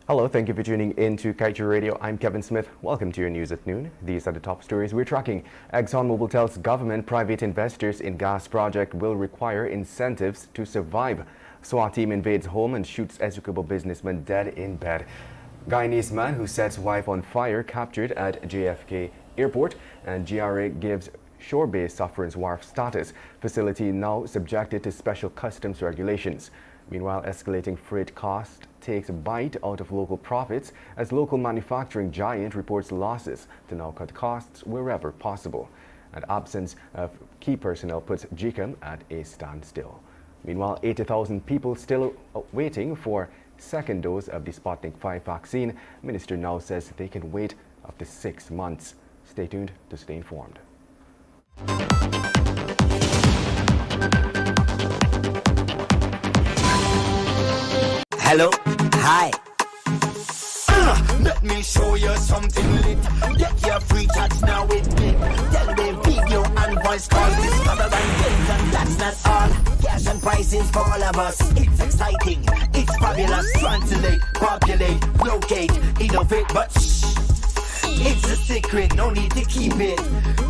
Hello, thank you for tuning in to Kaieteur Radio. I'm Kevin Smith. Welcome to your news at noon. These are the top stories we're tracking. ExxonMobil tells government private investors in gas project will require incentives to survive. SWAT team invades home and shoots Essequibo businessman dead in bed. Guyanese man who sets wife on fire captured at JFK airport, and GRA gives shore-based sufferance wharf status. Facility now subjected to special customs regulations. Meanwhile, escalating freight cost takes a bite out of local profits as local manufacturing giant reports losses to now cut costs wherever possible. And absence of key personnel puts GCAM at a standstill. Meanwhile, 80,000 people still waiting for second dose of the Sputnik 5 vaccine. Minister now says they can wait up to 6 months. Stay tuned to stay informed. Hello, hi. Let me show you something lit. Get your free chats now with me. Tell me video and voice call. Discover and get, and that's not all. Cash and prizes for all of us. It's exciting, it's fabulous. Translate, populate, locate, innovate, but shh. It's a secret, no need to keep it.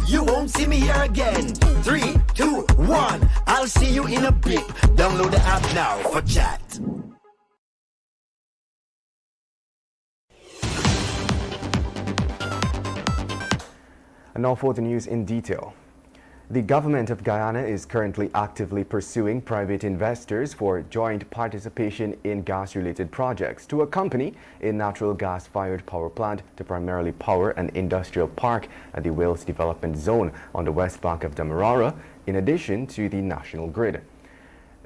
You won't see me here again. 3, 2, 1. I'll see you in a bit. Download the app now for chat. And now for the news in detail. The government of Guyana is currently actively pursuing private investors for joint participation in gas-related projects to accompany a natural gas-fired power plant to primarily power an industrial park at the Wales Development Zone on the west bank of Demerara, in addition to the national grid.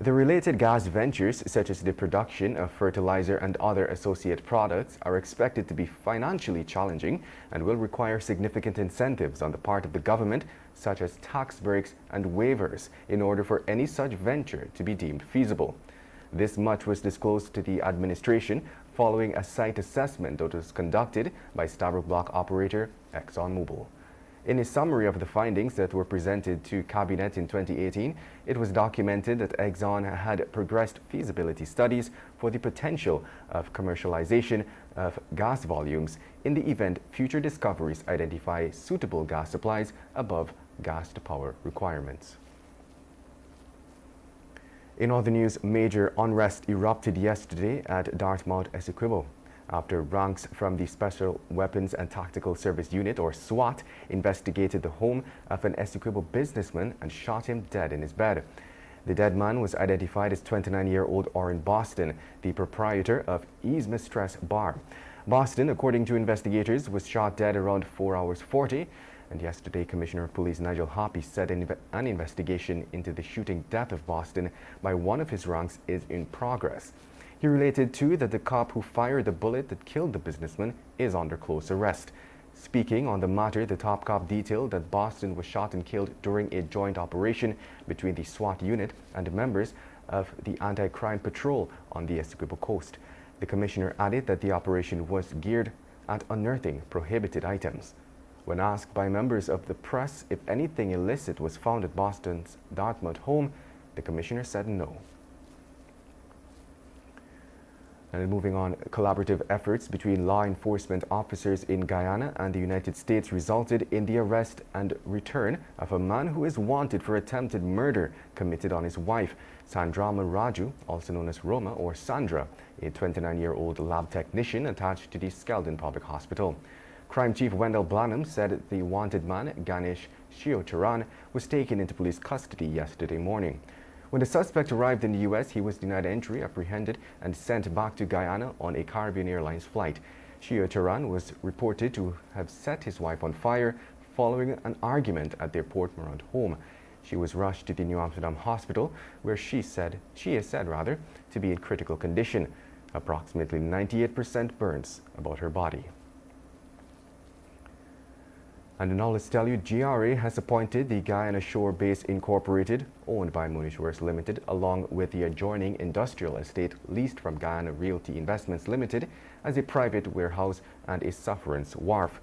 The related gas ventures, such as the production of fertilizer and other associate products, are expected to be financially challenging and will require significant incentives on the part of the government, such as tax breaks and waivers, in order for any such venture to be deemed feasible. This much was disclosed to the administration following a site assessment that was conducted by Stabroek Block operator ExxonMobil. In a summary of the findings that were presented to Cabinet in 2018, it was documented that Exxon had progressed feasibility studies for the potential of commercialization of gas volumes in the event future discoveries identify suitable gas supplies above gas-to-power requirements. In other news, major unrest erupted yesterday at Dartmouth, Essequibo, after ranks from the Special Weapons and Tactical Service Unit, or SWAT, investigated the home of an Essequibo businessman and shot him dead in his bed. The dead man was identified as 29-year-old Orrin Boston, the proprietor of Ease Mistress Bar. Boston, according to investigators, was shot dead around 4 hours 40, and yesterday Commissioner of Police Nigel Hoppy said an investigation into the shooting death of Boston by one of his ranks is in progress. He related too that the cop who fired the bullet that killed the businessman is under close arrest. Speaking on the matter, the top cop detailed that Boston was shot and killed during a joint operation between the SWAT unit and members of the anti-crime patrol on the Essequibo coast. The commissioner added that the operation was geared at unearthing prohibited items. When asked by members of the press if anything illicit was found at Boston's Dartmouth home, the commissioner said no. And moving on, collaborative efforts between law enforcement officers in Guyana and the United States resulted in the arrest and return of a man who is wanted for attempted murder committed on his wife, Sandrama Raju, also known as Roma or Sandra, a 29-year-old lab technician attached to the Skeldon Public Hospital. Crime Chief Wendell Blanham said the wanted man, Ganesh Shiocharan, was taken into police custody yesterday morning. When the suspect arrived in the U.S., he was denied entry, apprehended, and sent back to Guyana on a Caribbean Airlines flight. Shiocharan was reported to have set his wife on fire following an argument at their Port Morant home. She was rushed to the New Amsterdam Hospital, where she is said to be in critical condition. Approximately 98% burns about her body. And now let's tell you, GRA has appointed the Guyana Shore Base Incorporated, owned by Munishworks Limited, along with the adjoining industrial estate leased from Guyana Realty Investments Limited, as a private warehouse and a sufferance wharf.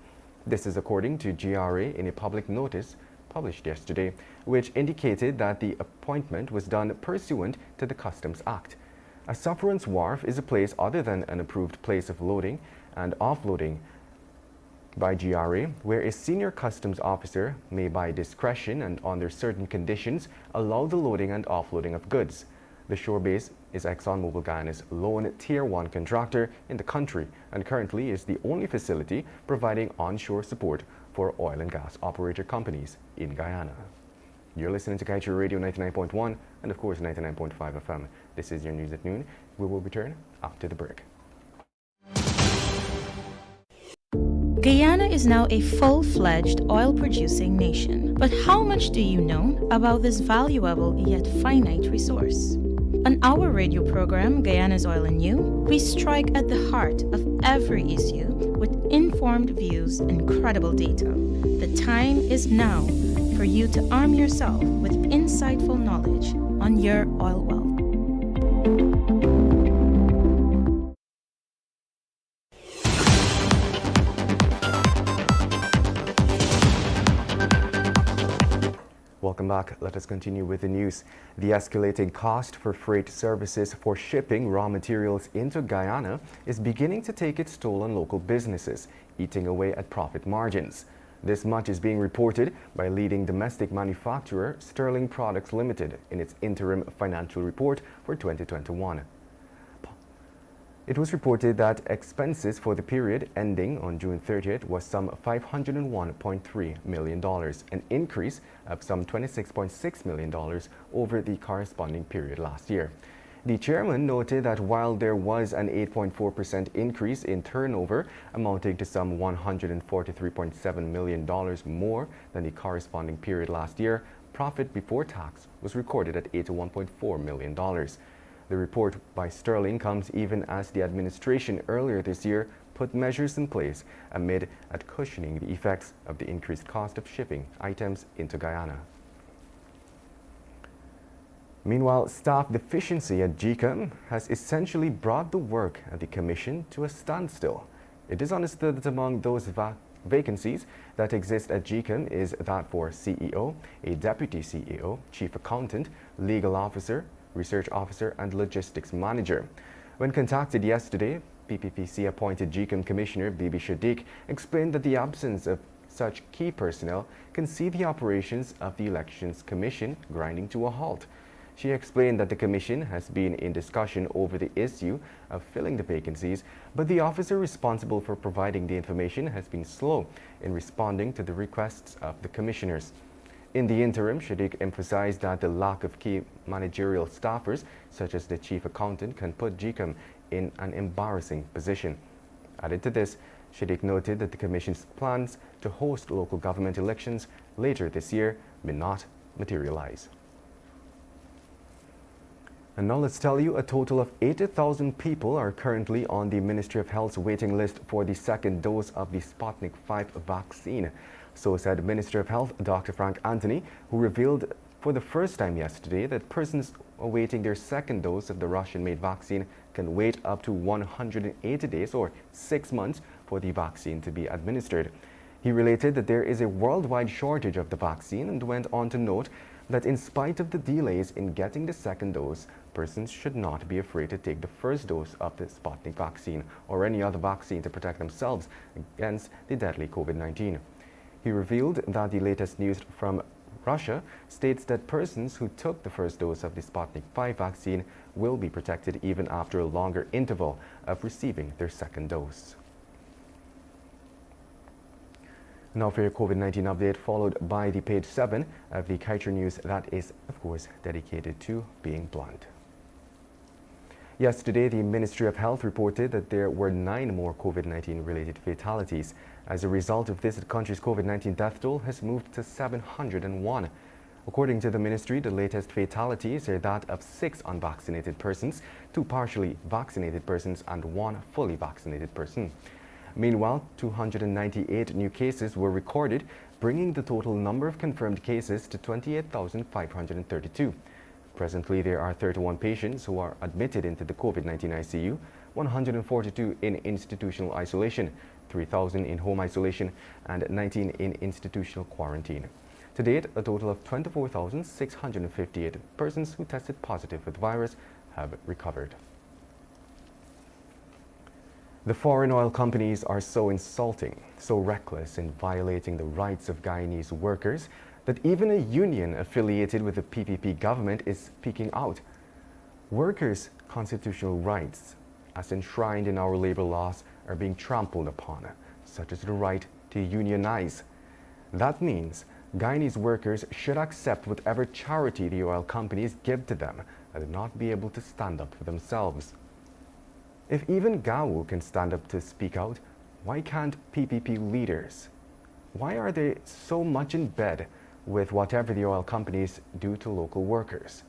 This is according to GRA in a public notice published yesterday, which indicated that the appointment was done pursuant to the Customs Act. A sufferance wharf is a place other than an approved place of loading and offloading by GRA, where a senior customs officer may by discretion and under certain conditions allow the loading and offloading of goods. The shore base is ExxonMobil Guyana's lone Tier 1 contractor in the country and currently is the only facility providing onshore support for oil and gas operator companies in Guyana. You're listening to Kaieteur Radio 99.1 and of course 99.5 FM. This is your news at noon. We will return after the break. Guyana is now a full-fledged oil-producing nation. But how much do you know about this valuable yet finite resource? On our radio program, Guyana's Oil and You, we strike at the heart of every issue with informed views and credible data. The time is now for you to arm yourself with insightful knowledge on your oil wealth. Welcome back. Let us continue with the news. The escalating cost for freight services for shipping raw materials into Guyana is beginning to take its toll on local businesses, eating away at profit margins. This much is being reported by leading domestic manufacturer Sterling Products Limited in its interim financial report for 2021. It was reported that expenses for the period ending on June 30th was some $501.3 million, an increase of some $26.6 million over the corresponding period last year. The chairman noted that while there was an 8.4% increase in turnover, amounting to some $143.7 million more than the corresponding period last year, profit before tax was recorded at $81.4 million. The report by Sterling comes even as the administration earlier this year put measures in place amid at cushioning the effects of the increased cost of shipping items into Guyana. Meanwhile, staff deficiency at GCOM has essentially brought the work at the Commission to a standstill. It is understood that among those vacancies that exist at GCOM is that for CEO, a deputy CEO, chief accountant, legal officer, research officer, and logistics manager. When contacted yesterday, PPPC appointed GCOM Commissioner Bibi Shadiq explained that the absence of such key personnel can see the operations of the Elections Commission grinding to a halt. She explained that the Commission has been in discussion over the issue of filling the vacancies, but the officer responsible for providing the information has been slow in responding to the requests of the commissioners. In the interim, Shadiq emphasized that the lack of key managerial staffers, such as the chief accountant, can put GCOM in an embarrassing position. Added to this, Shadiq noted that the Commission's plans to host local government elections later this year may not materialize. And now let's tell you, a total of 80,000 people are currently on the Ministry of Health's waiting list for the second dose of the Sputnik V vaccine. So said Minister of Health Dr. Frank Anthony, who revealed for the first time yesterday that persons awaiting their second dose of the Russian-made vaccine can wait up to 180 days or 6 months for the vaccine to be administered. He related that there is a worldwide shortage of the vaccine and went on to note that in spite of the delays in getting the second dose, persons should not be afraid to take the first dose of the Sputnik vaccine or any other vaccine to protect themselves against the deadly COVID-19. He revealed that the latest news from Russia states that persons who took the first dose of the Sputnik V vaccine will be protected even after a longer interval of receiving their second dose. Now for your COVID-19 update, followed by the page 7 of the Kaieteur News that is, of course, dedicated to being blunt. Yesterday, the Ministry of Health reported that there were 9 more COVID-19 related fatalities. As a result of this, the country's COVID-19 death toll has moved to 701. According to the ministry, the latest fatalities are that of 6 unvaccinated persons, 2 partially vaccinated persons, and 1 fully vaccinated person. Meanwhile, 298 new cases were recorded, bringing the total number of confirmed cases to 28,532. Presently, there are 31 patients who are admitted into the COVID-19 ICU, 142 in institutional isolation, 3,000 in home isolation, and 19 in institutional quarantine. To date, a total of 24,658 persons who tested positive with the virus have recovered. The foreign oil companies are so insulting, so reckless in violating the rights of Guyanese workers that even a union affiliated with the PPP government is speaking out. Workers' constitutional rights, as enshrined in our labor laws, are being trampled upon, such as the right to unionize. That means Guyanese workers should accept whatever charity the oil companies give to them and not be able to stand up for themselves. If even GAWU can stand up to speak out, why can't PPP leaders? Why are they so much in bed with whatever the oil companies do to local workers?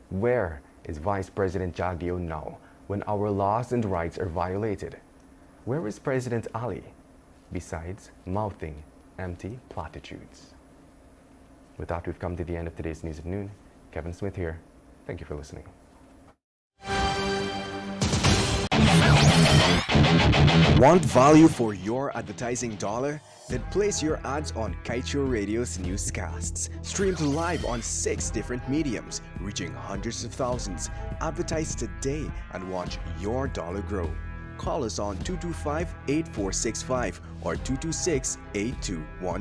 Where is Vice President Jagdeo now when our laws and rights are violated? Where is President Ali, besides mouthing empty platitudes? With that, we've come to the end of today's News at Noon. Kevin Smith here. Thank you for listening. Want value for your advertising dollar? Then place your ads on Kaieteur Radio's newscasts. Streamed live on 6 different mediums, reaching hundreds of thousands. Advertise today and watch your dollar grow. Call us on 225-8465 or 226-8212.